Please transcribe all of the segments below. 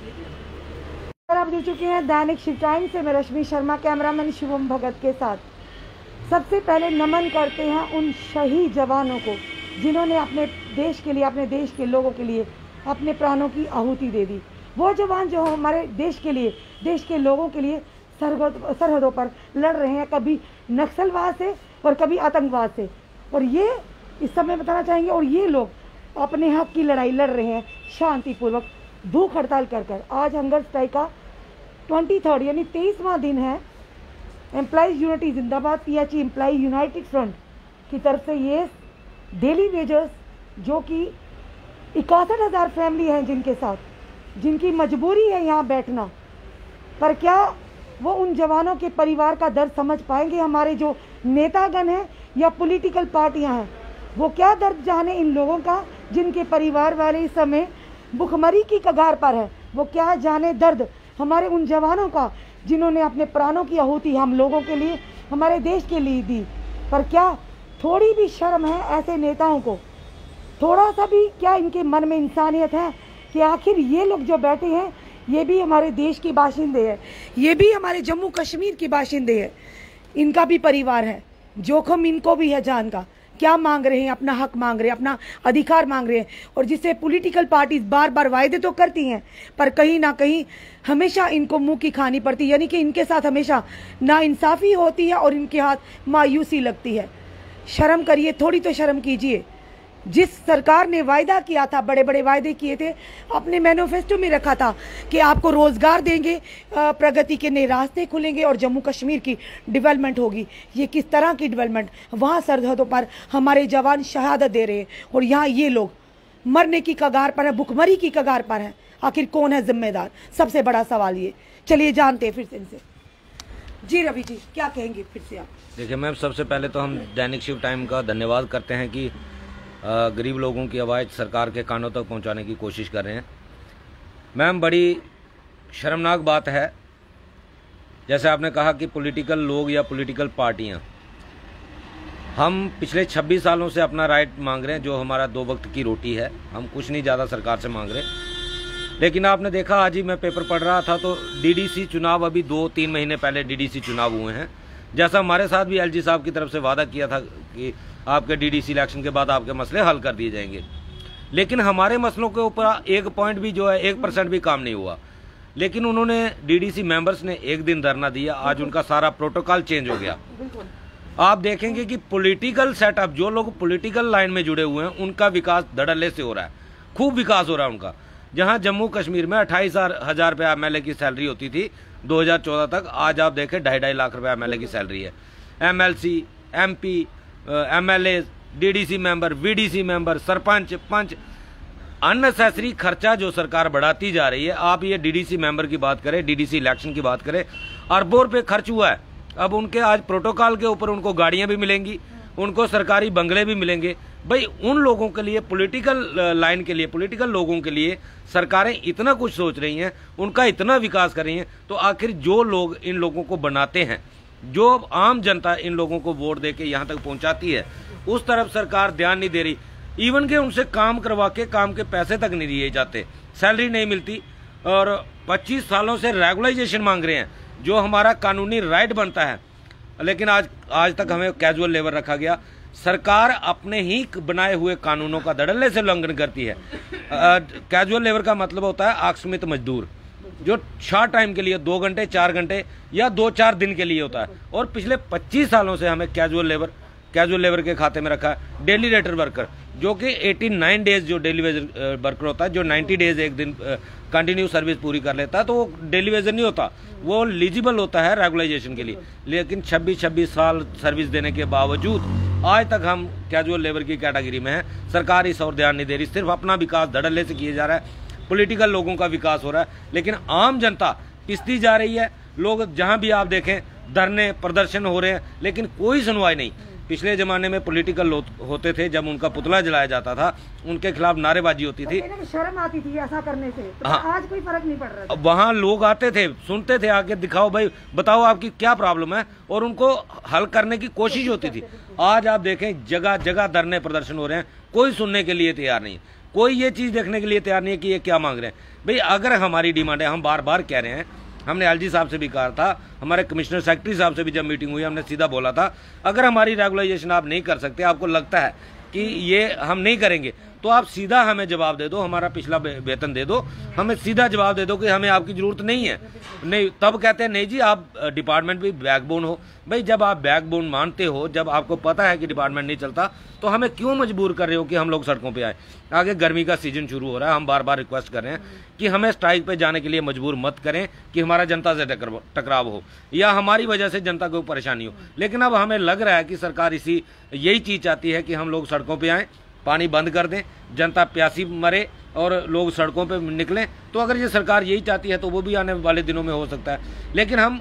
आप जुड़ चुके हैं दैनिक शिव टाइम से। मैं रश्मि शर्मा, कैमरामैन शिवम भगत के साथ। सबसे पहले नमन करते हैं उन शहीद जवानों को जिन्होंने अपने देश के लिए, अपने देश के लोगों के लिए अपने प्राणों की आहुति दे दी। वो जवान जो हमारे देश के लिए, देश के लोगों के लिए सरहदों पर लड़ रहे हैं, कभी नक्सलवाद से और कभी आतंकवाद से। और ये इस समय बताना चाहेंगे, और ये लोग अपने हक की लड़ाई लड़ रहे हैं शांतिपूर्वक, भूख हड़ताल कर। आज हंगर स्ट्राइक का 23 यानी 23वां दिन है। एम्प्लॉइज यूनिटी जिंदाबाद, PHE एम्प्लॉई यूनाइटेड फ्रंट की तरफ से ये डेली वेजर्स, जो कि 61,000 फैमिली हैं जिनके साथ, जिनकी मजबूरी है यहाँ बैठना, पर क्या वो उन जवानों के परिवार का दर्द समझ पाएंगे? हमारे जो नेतागण हैं या पॉलिटिकल पार्टियां हैं, वो क्या दर्द जाने इन लोगों का जिनके परिवार वाले इस समय भुखमरी की कगार पर है? वो क्या जाने दर्द हमारे उन जवानों का जिन्होंने अपने प्राणों की आहुति हम लोगों के लिए, हमारे देश के लिए दी? पर क्या थोड़ी भी शर्म है ऐसे नेताओं को? थोड़ा सा भी क्या इनके मन में इंसानियत है कि आखिर ये लोग जो बैठे हैं ये भी हमारे देश के बाशिंदे हैं, ये भी हमारे जम्मू कश्मीर के बाशिंदे हैं, इनका भी परिवार है, जोखिम इनको भी है जान का। क्या मांग रहे हैं? अपना हक मांग रहे हैं, अपना अधिकार मांग रहे हैं। और जिससे पॉलिटिकल पार्टीज बार बार वायदे तो करती हैं, पर कहीं ना कहीं हमेशा इनको मुंह की खानी पड़ती है, यानी कि इनके साथ हमेशा नाइंसाफी होती है और इनके हाथ मायूसी लगती है। शर्म करिए, थोड़ी तो शर्म कीजिए। जिस सरकार ने वायदा किया था, बड़े बड़े वायदे किए थे, अपने मैनिफेस्टो में रखा था कि आपको रोजगार देंगे, प्रगति के नए रास्ते खुलेंगे और जम्मू कश्मीर की डेवलपमेंट होगी। ये किस तरह की डेवलपमेंट? वहाँ सरहदों पर हमारे जवान शहादत दे रहे हैं और यहाँ ये लोग मरने की कगार पर है, भुखमरी की कगार पर है। आखिर कौन है जिम्मेदार? सबसे बड़ा सवाल ये। चलिए जानते हैं फिर से इनसे। जी रवि जी, क्या कहेंगे फिर से आप? देखिए मैम, सबसे पहले तो हम दैनिक शिव टाइम का धन्यवाद करते हैं कि गरीब लोगों की आवाज़ सरकार के कानों तक पहुंचाने की कोशिश कर रहे हैं। मैम, बड़ी शर्मनाक बात है, जैसे आपने कहा कि पॉलिटिकल लोग या पॉलिटिकल पार्टियां, हम पिछले 26 सालों से अपना राइट मांग रहे हैं, जो हमारा 2 वक्त की रोटी है। हम कुछ नहीं ज़्यादा सरकार से मांग रहे। लेकिन आपने देखा, आज ही मैं पेपर पढ़ रहा था तो DDC चुनाव, अभी 2-3 महीने पहले DDC चुनाव हुए हैं। जैसा हमारे साथ भी LG साहब की तरफ से वादा किया था कि आपके DDC इलेक्शन के बाद आपके मसले हल कर दिए जाएंगे, लेकिन हमारे मसलों के ऊपर 1 पॉइंट भी जो है 1% भी काम नहीं हुआ। लेकिन उन्होंने DDC मेंबर्स ने 1 दिन धरना दिया, आज उनका सारा प्रोटोकॉल चेंज हो गया। आप देखेंगे कि पॉलिटिकल सेटअप, जो लोग पॉलिटिकल लाइन में जुड़े हुए हैं, उनका विकास धड़ल्ले से हो रहा है, खूब विकास हो रहा है उनका। जहां जम्मू कश्मीर में 28,000 रुपये MLA की सैलरी होती थी 2014 तक, आज आप देखें 2.5 लाख रुपये MLA की सैलरी है। MLC, MP, MLA, DDC member, VDC member, sarpanch, panch, unnecessary खर्चा जो सरकार बढ़ाती जा रही है। आप ये DDC मेंबर की बात करें, DDC इलेक्शन की बात करें, अरबों रुपये खर्च हुआ है। अब उनके आज प्रोटोकॉल के ऊपर उनको गाड़ियां भी मिलेंगी, उनको सरकारी बंगले भी मिलेंगे। भाई, उन लोगों के लिए, पॉलिटिकल लाइन के लिए, पॉलिटिकल लोगों के लिए सरकारें इतना कुछ सोच रही हैं, उनका इतना विकास कर रही हैं, तो आखिर जो लोग इन लोगों को बनाते हैं, जो आम जनता इन लोगों को वोट देके यहाँ तक पहुँचाती है, उस तरफ सरकार ध्यान नहीं दे रही। इवन के उनसे काम करवा के काम के पैसे तक नहीं दिए जाते, सैलरी नहीं मिलती, और 25 सालों से रेगुलाइजेशन मांग रहे हैं, जो हमारा कानूनी राइट बनता है। लेकिन आज तक हमें कैजुअल लेबर रखा गया। सरकार अपने ही बनाए हुए कानूनों का धड़ल्ले से उल्लंघन करती है। कैजुअल लेबर का मतलब होता है आकस्मिक मजदूर, जो शॉर्ट टाइम के लिए 2 घंटे, 4 घंटे या 2-4 दिन के लिए होता है। और पिछले 25 सालों से हमें कैजुअल लेबर के खाते में रखा है। डेली रेटर वर्कर, जो कि 89 डेज जो डेली वेजर वर्कर होता है, जो 90 डेज एक दिन कंटिन्यू सर्विस पूरी कर लेता है, तो वो डेली वेजर नहीं होता, वो एलिजिबल होता है रेगुलाइजेशन के लिए। लेकिन 26 साल सर्विस देने के बावजूद आज तक हम कैजुअल लेबर की कैटेगरी में हैं। सरकार इस और ध्यान नहीं दे रही, सिर्फ अपना विकास धड़ल्ले से किया जा रहा है, पॉलिटिकल लोगों का विकास हो रहा है, लेकिन आम जनता पिसती जा रही है। लोग जहां भी आप देखें धरने प्रदर्शन हो रहे हैं, लेकिन कोई सुनवाई नहीं। पिछले जमाने में पॉलिटिकल होते थे, जब उनका पुतला जलाया जाता था, उनके खिलाफ नारेबाजी होती थी, शर्म आती थी ऐसा करने से। तो हाँ, आज कोई फर्क नहीं पड़ रहा। वहाँ लोग आते थे, सुनते थे, आके दिखाओ भाई, बताओ आपकी क्या प्रॉब्लम है, और उनको हल करने की कोशिश होती थी। आज आप देखें जगह जगह धरने प्रदर्शन हो रहे हैं, कोई सुनने के लिए तैयार नहीं। कोई ये चीज़ देखने के लिए तैयार नहीं है कि ये क्या मांग रहे हैं। भाई अगर हमारी डिमांड है, हम बार बार कह रहे हैं, हमने एलजी साहब से भी कहा था, हमारे कमिश्नर सेक्रेटरी साहब से भी जब मीटिंग हुई हमने सीधा बोला था, अगर हमारी रेगुलाइजेशन आप नहीं कर सकते, आपको लगता है कि ये हम नहीं करेंगे, तो आप सीधा हमें जवाब दे दो, हमारा पिछला वेतन दे दो, हमें सीधा जवाब दे दो कि हमें आपकी ज़रूरत नहीं है। नहीं, तब कहते हैं नहीं जी आप डिपार्टमेंट भी बैकबोन हो। भाई जब आप बैकबोन मानते हो, जब आपको पता है कि डिपार्टमेंट नहीं चलता, तो हमें क्यों मजबूर कर रहे हो कि हम लोग सड़कों पे आए। आगे गर्मी का सीजन शुरू हो रहा है, हम बार बार रिक्वेस्ट कर रहे हैं कि हमें स्ट्राइक पे जाने के लिए मजबूर मत करें कि हमारा जनता से टकराव हो या हमारी वजह से जनता को परेशानी हो। लेकिन अब हमें लग रहा है कि सरकार यही चीज़ चाहती है कि हम लोग सड़कों पर आएँ, पानी बंद कर दें, जनता प्यासी मरे और लोग सड़कों पे निकलें। तो अगर ये सरकार यही चाहती है तो वो भी आने वाले दिनों में हो सकता है। लेकिन हम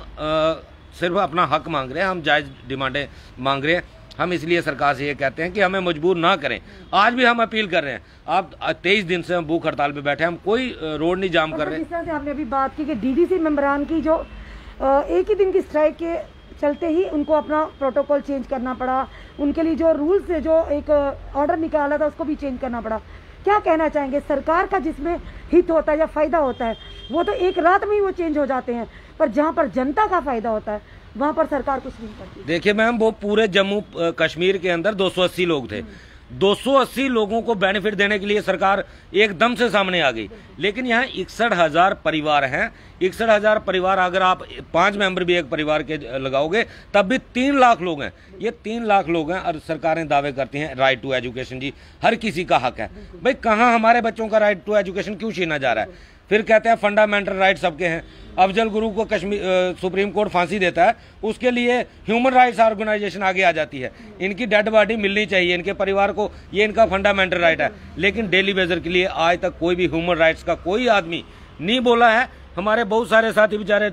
सिर्फ अपना हक मांग रहे हैं, हम जायज़ डिमांडें मांग रहे हैं। हम इसलिए सरकार से ये कहते हैं कि हमें मजबूर ना करें। आज भी हम अपील कर रहे हैं, आप 23 दिन से हम भूख हड़ताल पे बैठे हैं, हम कोई रोड नहीं जाम कर रहे। जिस तरह से आपने अभी बात की कि डीडीसी मेंबरान की जो एक ही दिन की स्ट्राइक के चलते ही उनको अपना प्रोटोकॉल चेंज करना पड़ा, उनके लिए जो रूल्स से जो एक ऑर्डर निकाला था उसको भी चेंज करना पड़ा। क्या कहना चाहेंगे? सरकार का जिसमें हित होता है या फ़ायदा होता है वो तो एक रात में ही वो चेंज हो जाते हैं, पर जहाँ पर जनता का फ़ायदा होता है वहाँ पर सरकार कुछ नहीं करती। देखिए मैम, वो पूरे जम्मू कश्मीर के अंदर 280 लोग थे, 280 लोगों को बेनिफिट देने के लिए सरकार एकदम से सामने आ गई। लेकिन यहाँ 61,000 परिवार हैं, 61,000 परिवार, अगर आप 5 मेंबर भी एक परिवार के लगाओगे तब भी 3 लाख लोग हैं। ये 3 लाख लोग हैं और सरकारें दावे करती हैं राइट टू एजुकेशन। जी, हर किसी का हक है। भाई कहाँ हमारे बच्चों का राइट टू एजुकेशन क्यों छीना जा रहा है? फिर कहते हैं फंडामेंटल राइट सबके हैं। अफजल गुरु को सुप्रीम कोर्ट फांसी देता है, उसके लिए ह्यूमन राइट्स ऑर्गेनाइजेशन आगे आ जाती है, इनकी डेड बॉडी मिलनी चाहिए इनके परिवार को, ये इनका फंडामेंटल राइट है। लेकिन डेली वेजर के लिए आज तक कोई भी ह्यूमन राइट्स का कोई आदमी नहीं बोला है। हमारे बहुत सारे साथी बेचारे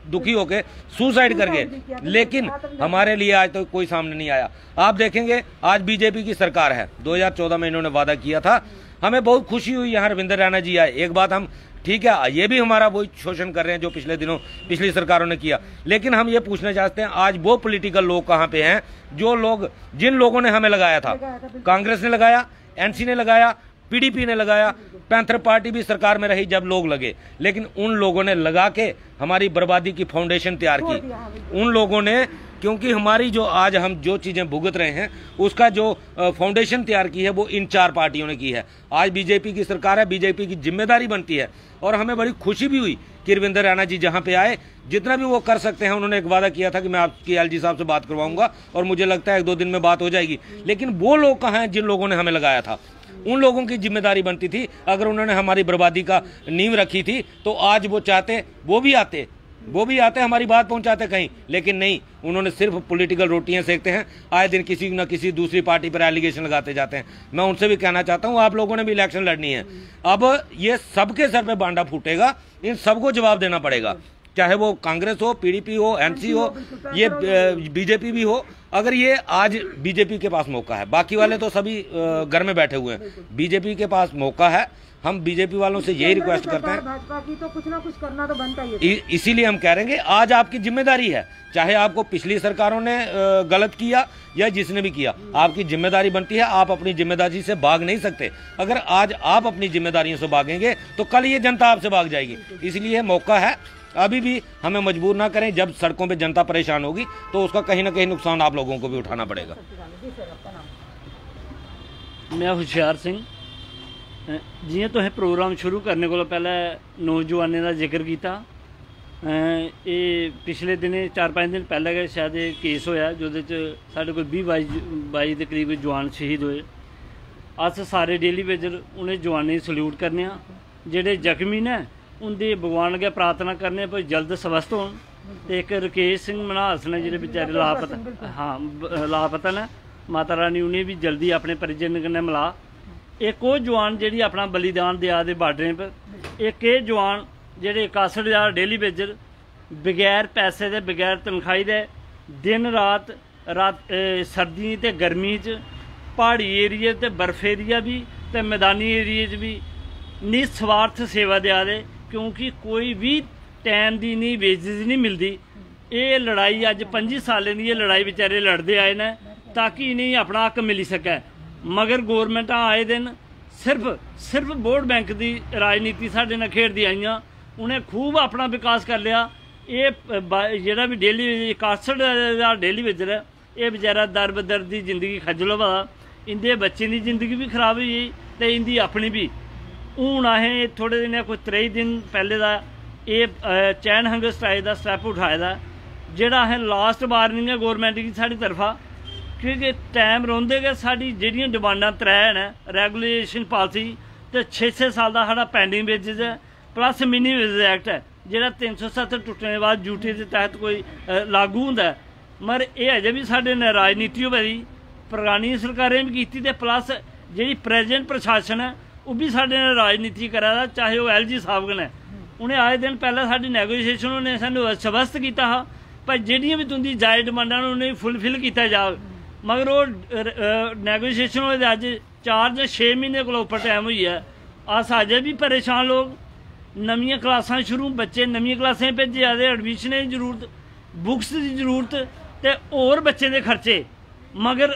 दुखी होके सुसाइड कर गए, लेकिन हमारे लिए आज तो कोई सामने नहीं आया। आप देखेंगे आज बीजेपी की सरकार है, 2014 में इन्होंने वादा किया था, हमें बहुत खुशी हुई यहाँ रविंद्र रैना जी आए। एक बात हम ठीक है, ये भी हमारा वही शोषण कर रहे हैं जो पिछले दिनों पिछली सरकारों ने किया। लेकिन हम ये पूछना चाहते हैं आज वो पॉलिटिकल लोग कहाँ पे हैं जो लोग, जिन लोगों ने हमें लगाया था, कांग्रेस ने लगाया, एनसी ने लगाया, पीडीपी ने लगाया, पैंथर पार्टी भी सरकार में रही जब लोग लगे, लेकिन उन लोगों ने लगा के हमारी बर्बादी की फाउंडेशन तैयार की। उन लोगों ने, क्योंकि हमारी जो आज हम जो चीज़ें भुगत रहे हैं उसका जो फाउंडेशन तैयार की है वो इन 4 पार्टियों ने की है। आज बीजेपी की सरकार है, बीजेपी की जिम्मेदारी बनती है। और हमें बड़ी खुशी भी हुई कि रविंद्र रैना जी जहाँ पे आए, जितना भी वो कर सकते हैं, उन्होंने एक वादा किया था कि मैं आपकी एलजी साहब से बात करवाऊंगा और मुझे लगता है 1-2 दिन में बात हो जाएगी। लेकिन वो लोग कहाँ हैं जिन लोगों ने हमें लगाया था? उन लोगों की जिम्मेदारी बनती थी, अगर उन्होंने हमारी बर्बादी का नींव रखी थी तो आज वो चाहते वो भी आते हमारी बात पहुंचाते कहीं। लेकिन नहीं, उन्होंने सिर्फ पॉलिटिकल रोटियां सेकते हैं, आए दिन किसी न किसी दूसरी पार्टी पर एलिगेशन लगाते जाते हैं। मैं उनसे भी कहना चाहता हूं, आप लोगों ने भी इलेक्शन लड़नी है, अब ये सबके सर पे बांडा फूटेगा, इन सबको जवाब देना पड़ेगा, चाहे वो कांग्रेस हो, पीडीपी हो, एनसी हो, ये बीजेपी भी हो। अगर ये आज बीजेपी के पास मौका है, बाकी वाले तो सभी घर में बैठे हुए हैं, बीजेपी के पास मौका है। हम बीजेपी वालों से यही रिक्वेस्ट करते हैं, भाजपा की तो कुछ ना कुछ करना तो बनता ही है। इसीलिए हम कह रहे हैं आज आपकी जिम्मेदारी है, चाहे आपको पिछली सरकारों ने गलत किया या जिसने भी किया, आपकी जिम्मेदारी बनती है। आप अपनी जिम्मेदारी से भाग नहीं सकते। अगर आज आप अपनी जिम्मेदारियों से भागेंगे तो कल ये जनता आपसे भाग जाएगी। इसलिए मौका है, अभी भी हमें मजबूर ना करें। जब सड़कों पे जनता परेशान होगी तो उसका कहीं ना कहीं नुकसान आप लोगों को भी उठाना पड़ेगा। मैं हुशियार सिंह, जियां तुसें प्रोग्राम शुरू करने को पहले नौजवानों का जिक्र किया, ये पिछले दिनें 4-5 दिन पहले गै शायद ये केस होया जोदे च साढ़े कोई 20-22 के करीब जवान शहीद होए। अस सारे डेली वेजर उन्हें जवानें गी सल्यूट करने, जेडे जख्मी ने उनकी भगवान अगे प्रार्थना करने पर जल्द स्वस्थ होन। ते एक राकेश सिंह मनास ने जेडे बेचारे लापता ने, माता रानी उन्हें भी जल्दी अपने परिजन कन्नै मिला। एक वो जवान जेडी अपना बलिदान देआ दे बार्डरें पर, एक ये जवान जेडे 61,000 डेली वेजर बगैर पैसे दे, बगैर तनखाही दे, दिन रात सर्दी ते गर्मी च, पहाड़ी एरिए ते बर्फ एरिया भी ते मैदानी एरिए च भी निस्वार्थ सेवा देआ दे, क्योंकि कोई भी टाइम दी नहीं वेजेस नहीं मिलती। ये लड़ाई अज 25 सालें की लड़ाई बेचारे लड़ते आए ने ताकि इन्हें अपना हक मिली सकै। मगर गौरमेंट आए दिन सिर्फ वोट बैंक की राजनीति साढ़े नाल खेडदी आईयां। उन्हें खूब अपना विकास कर लिया। ये जेड़ा भी डेली 61,000 डेली वेजर है, ये बेचारा दर बदर की जिंदगी खज्जल होवा, इंदे बच्चे की जिंदगी भी खराब हुई तो इंदी अपनी भी। हूँ असें थोड़े दिन कोई 23 दिन पहले का ये चैन हंगर स्ट्राइक का स्टैप उठाए दा, जेड़ा असें लास्ट वार्निंग है गौरमेंट की साड़ी तरफा, क्योंकि टाइम रौंदे गै साड़ी जेहड़ियां डिमांडां त्रै न, रेगुलेशन पॉलिसी तो 6-6 साल का साढ़ा पेंडिंग वेजेज है, प्लस मिनी वेज एक्ट है जेड़ा 370 टुटने के बाद ड्यूटी के तहत कोई लागू होंदा है। मगर ये अजे भी साढ़े ने राजनीति होई दी, पुरानी सरकारें भी की, प्लस जी प्रेजेंट प्रशासन है वह भी साढ़े ने राजनीति करा दा, चाहे वह LG साहब ने। उन्हें आए दिन पहले साड़ी नैगोशिएशन उन्हें सानू आश्वस्त किया हा भाई जेहड़ियां भी तुंदी जायज डिमांडां उन्हें फुलफिल किया जाए, मगर वो नैगोशिएशन होए अज 4 या 6 महीने को उपर टाइम हुई है। अस अजे भी परेशान लोग, नवीं क्लासां शुरू, बच्चे नवीं क्लासें भेजे आदे, एडमिशन की जरूरत, बुक्स की जरूरत तो होर बच्चों के खर्चे, मगर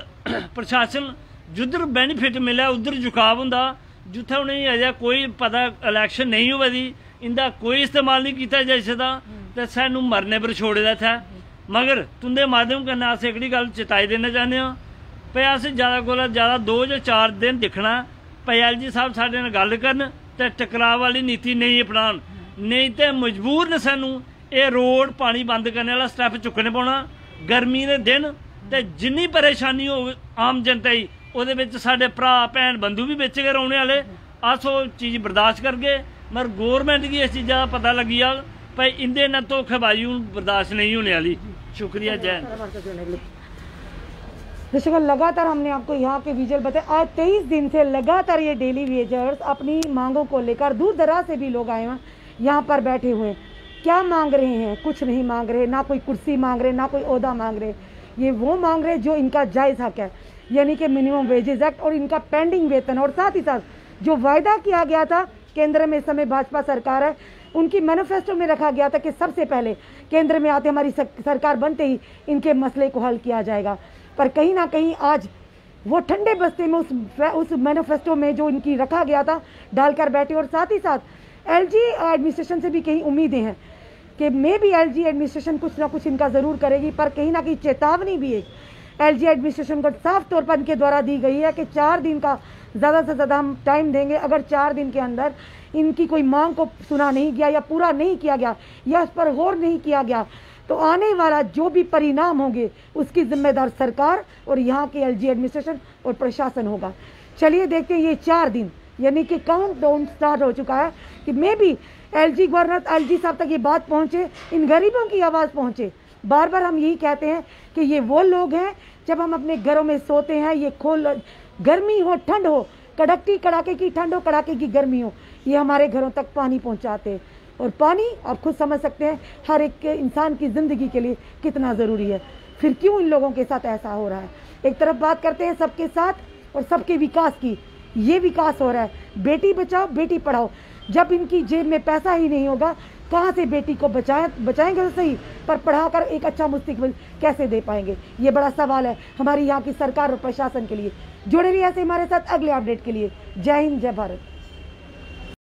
प्रशासन जिधर बेनीफिट मिले उधर झुकाव होंदा, जिथे उन्हें अजे कोई पता इलैक्शन नहीं हुआ दी, इनका कोई इस्तेमाल नहीं किया जाई सकदा तो सानू मरने पर छोड़े दा था। मगर तुंदे माध्यम कन्नै अस एकड़ी गल चेताई देना चाहते हैं भाई अस ज़्यादा कोला ज़्यादा 2 या 4 दिन दिखना भाई LG साहब साडे नाल गल करन ते टकराव वाली नीति नहीं अपनान, नहीं तो मजबूर ने सानू ये रोड पानी बंद करने वाला स्टैप चुकने पौना। गर्मी के दिन तो जिन्नी परेशानी हो आम जनता ही ਉਹਦੇ ਵਿੱਚ ਸਾਡੇ ਭਰਾ ਭੈਣ बंधु भी बेच के रौने वाले, अस वो चीज़ बर्दाश्त करगे। मगर गौरमेंट की इस चीज़ का पता लगी आ भाई इंदे ना धोखेबाजी बर्दाश्त नहीं होने वाली। शुक्रिया, जय। दर्शकों, लगातार हमने आपको यहाँ के विजुअल बताए, आज 23 दिन से लगातार ये डेली वेजर्स अपनी मांगों को लेकर दूर दराज से भी लोग आए हैं, यहाँ पर बैठे हुए हैं। क्या मांग रहे हैं? कुछ नहीं मांग रहे, ना कोई कुर्सी मांग रहे, ना कोई ओहदा मांग रहे, ये वो मांग रहे जो इनका जायज़ हक है, यानी कि मिनिमम वेजेस एक्ट और इनका पेंडिंग वेतन। और साथ ही साथ जो वायदा किया गया था, केंद्र में इस समय भाजपा सरकार है, उनकी मैनिफेस्टो में रखा गया था कि सबसे पहले केंद्र में आते हमारी सरकार बनते ही इनके मसले को हल किया जाएगा। पर कहीं ना कहीं आज वो ठंडे बस्ते में उस मैनिफेस्टो में जो इनकी रखा गया था डालकर बैठे। और साथ ही साथ LG एडमिनिस्ट्रेशन से भी कहीं उम्मीदें हैं कि मे भी LG एडमिनिस्ट्रेशन कुछ ना कुछ इनका ज़रूर करेगी, पर कहीं ना कहीं चेतावनी भी है LG एडमिनिस्ट्रेशन को साफ तौर पर इनके द्वारा दी गई है कि 4 दिन का ज़्यादा से ज़्यादा हम टाइम देंगे। अगर 4 दिन के अंदर इनकी कोई मांग को सुना नहीं गया या पूरा नहीं किया गया या उस पर गौर नहीं किया गया तो आने वाला जो भी परिणाम होंगे उसकी जिम्मेदार सरकार और यहाँ के LG एडमिनिस्ट्रेशन और प्रशासन होगा। चलिए देखते हैं ये 4 दिन, यानी कि काउंट डाउन स्टार्ट हो चुका है कि मे भी LG गवर्नर LG साहब तक ये बात पहुँचे, इन गरीबों की आवाज़ पहुँचे। बार बार हम यही कहते हैं कि ये वो लोग हैं जब हम अपने घरों में सोते हैं, ये गर्मी हो ठंड हो, कड़ाके की ठंड हो, कड़ाके की गर्मी हो, ये हमारे घरों तक पानी पहुंचाते हैं। और पानी आप खुद समझ सकते हैं हर एक इंसान की ज़िंदगी के लिए कितना ज़रूरी है। फिर क्यों इन लोगों के साथ ऐसा हो रहा है? एक तरफ बात करते हैं सबके साथ और सबके विकास की, ये विकास हो रहा है बेटी बचाओ बेटी पढ़ाओ। जब इनकी जेब में पैसा ही नहीं होगा कहाँ से बेटी को बचाएंगे तो सही, पर पढ़ाकर एक अच्छा मुस्तकबिल कैसे दे पाएंगे? ये बड़ा सवाल है हमारी यहाँ की सरकार और प्रशासन के लिए। जुड़े रहिए ऐसे हमारे साथ अगले अपडेट के लिए। जय हिंद, जय भारत।